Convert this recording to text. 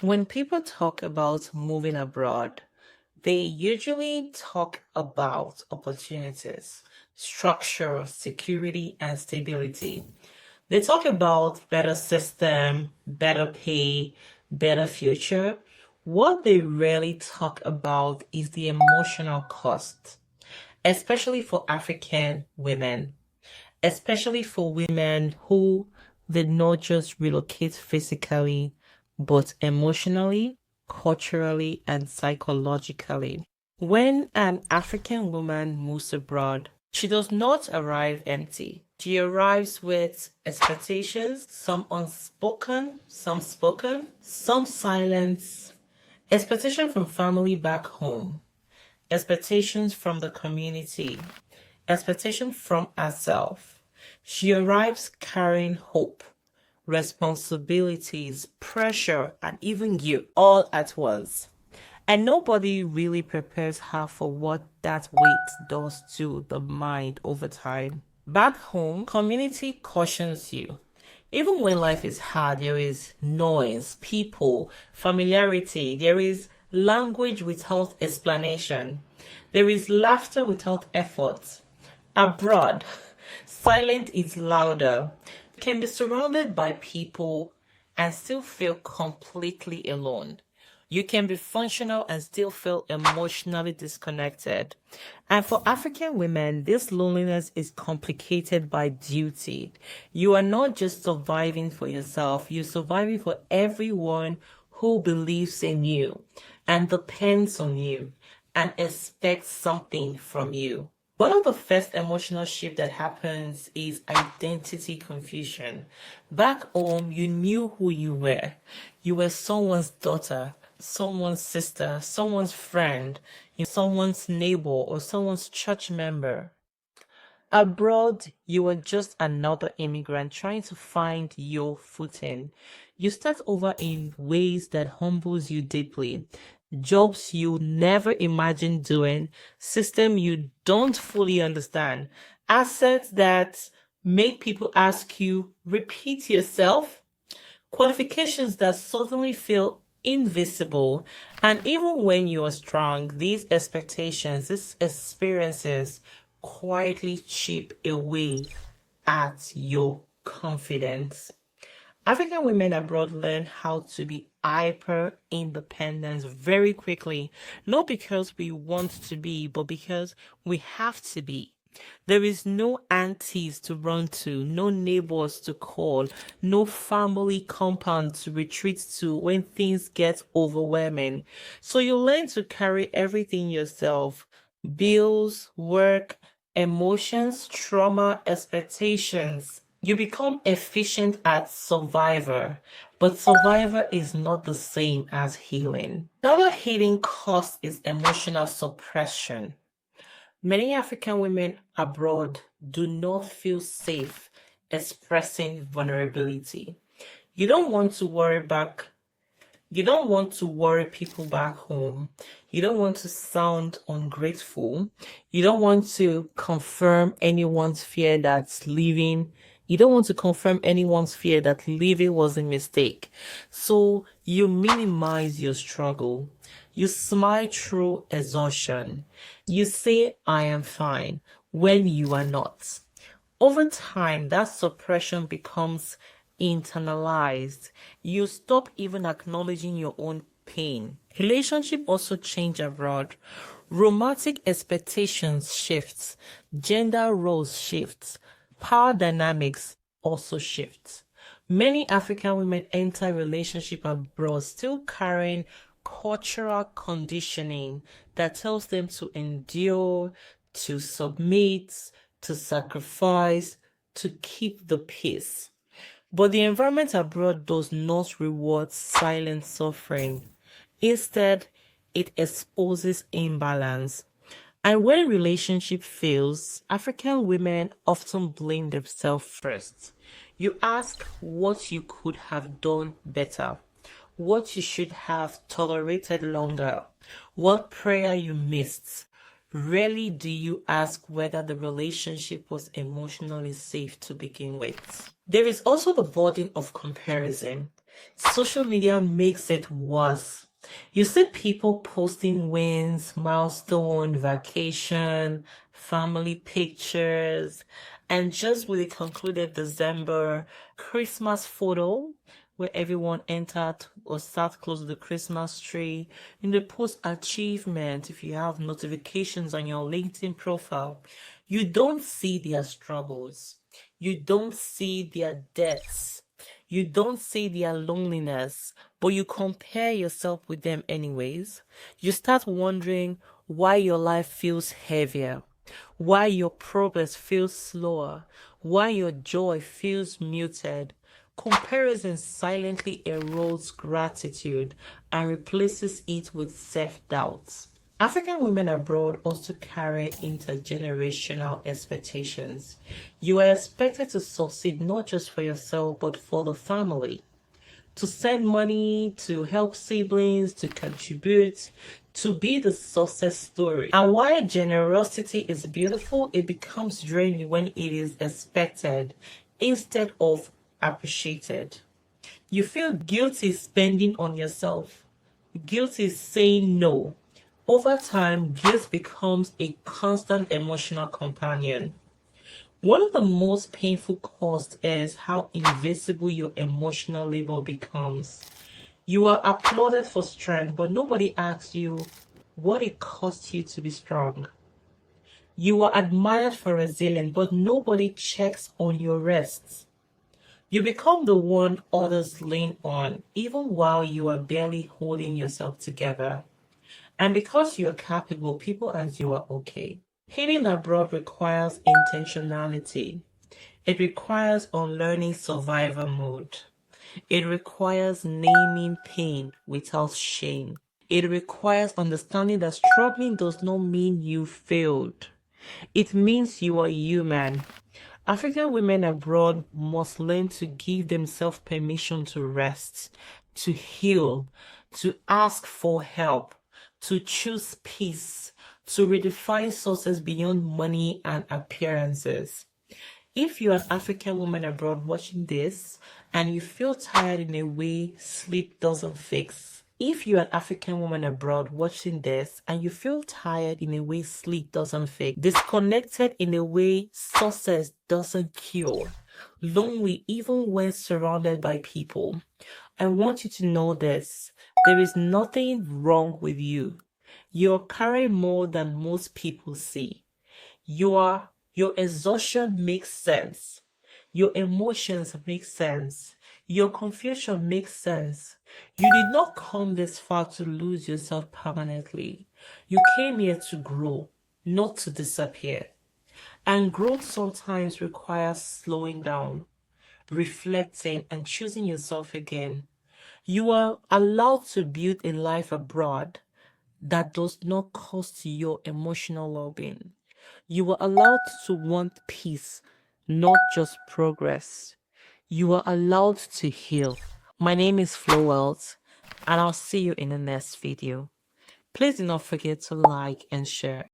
When people talk about moving abroad, they usually talk about opportunities, structure, security, and stability. They talk about better system, better pay, better future. What they rarely talk about is the emotional cost, especially for African women, especially for women who did not just relocate physically, but emotionally, culturally, and psychologically. When an African woman moves abroad, she does not arrive empty. She arrives with expectations, some unspoken, some spoken, some silence, expectation from family back home, expectations from the community, expectation from herself. She arrives carrying hope, responsibilities, pressure, and even guilt all at once. And nobody really prepares her for what that weight does to the mind over time. Back home, community cautions you. Even when life is hard, there is noise, people, familiarity, there is language without explanation, there is laughter without effort. Abroad, silence is louder. You can be surrounded by people and still feel completely alone. You can be functional and still feel emotionally disconnected. And for African women, this loneliness is complicated by duty. You are not just surviving for yourself, you're surviving for everyone who believes in you and depends on you and expects something from you. One of the first emotional shift that happens is identity confusion. Back home, you knew who you were. You were someone's daughter, someone's sister, someone's friend, someone's neighbor, or someone's church member. Abroad, you were just another immigrant trying to find your footing. You start over in ways that humbles you deeply. Jobs you never imagined doing, system you don't fully understand, assets that make people ask you, repeat yourself, qualifications that suddenly feel invisible. And even when you are strong, these expectations, these experiences quietly chip away at your confidence. African women abroad learn how to be hyper independent very quickly, not because we want to be, but because we have to be. There is no aunties to run to, no neighbors to call, no family compound to retreat to when things get overwhelming. So you learn to carry everything yourself: bills, work, emotions, trauma, expectations. You become efficient at survivor, but survivor is not the same as healing. Another healing cost is emotional suppression. Many African women abroad do not feel safe expressing vulnerability. You don't want to worry back. You don't want to worry people back home. You don't want to sound ungrateful. You don't want to confirm anyone's fear that leaving. You don't want to confirm anyone's fear that leaving was a mistake. So you minimize your struggle. You smile through exhaustion. You say, I am fine, when you are not. Over time, that suppression becomes internalized. You stop even acknowledging your own pain. Relationship also change abroad. Romantic expectations shifts. Gender roles shifts. Power dynamics also shifts. Many African women enter relationship abroad still carrying cultural conditioning that tells them to endure, to submit, to sacrifice, to keep the peace. But the environment abroad does not reward silent suffering. Instead, it exposes imbalance. And when relationship fails, African women often blame themselves first. You ask what you could have done better, what you should have tolerated longer, what prayer you missed. Rarely do you ask whether the relationship was emotionally safe to begin with. There is also the burden of comparison. Social media makes it worse. You see people posting wins, milestone, vacation, family pictures, and just with the concluded December Christmas photo where everyone entered or sat close to the Christmas tree. In the post achievement, if you have notifications on your LinkedIn profile, you don't see their struggles. You don't see their debts. You don't see their loneliness, but you compare yourself with them anyways. You start wondering why your life feels heavier, why your progress feels slower, why your joy feels muted. Comparison silently erodes gratitude and replaces it with self-doubt. African women abroad also carry intergenerational expectations. You are expected to succeed not just for yourself but for the family. To send money, to help siblings, to contribute, to be the success story. And while generosity is beautiful, it becomes draining when it is expected instead of appreciated. You feel guilty spending on yourself. Guilt is saying no. Over time, guilt becomes a constant emotional companion. One of the most painful costs is how invisible your emotional labor becomes. You are applauded for strength, but nobody asks you what it costs you to be strong. You are admired for resilience, but nobody checks on your rests. You become the one others lean on, even while you are barely holding yourself together. And because you're capable, people as you are okay. Healing abroad requires intentionality. It requires unlearning survivor mode. It requires naming pain without shame. It requires understanding that struggling does not mean you failed. It means you are human. African women abroad must learn to give themselves permission to rest, to heal, to ask for help, to choose peace, to redefine sources beyond money and appearances. If you're an African woman abroad watching this and you feel tired in a way sleep doesn't fix, if you're an African woman abroad watching this and you feel tired in a way sleep doesn't fix, disconnected in a way success doesn't cure, lonely even when surrounded by people, I want you to know this. There is nothing wrong with you. You're carrying more than most people see. Your exhaustion makes sense. Your emotions make sense. Your confusion makes sense. You did not come this far to lose yourself permanently. You came here to grow, not to disappear. And growth sometimes requires slowing down, reflecting, and choosing yourself again. You are allowed to build a life abroad that does not cost you your emotional well-being. You are allowed to want peace, not just progress. You are allowed to heal. My name is Flowealth, and I'll see you in the next video. Please do not forget to like and share.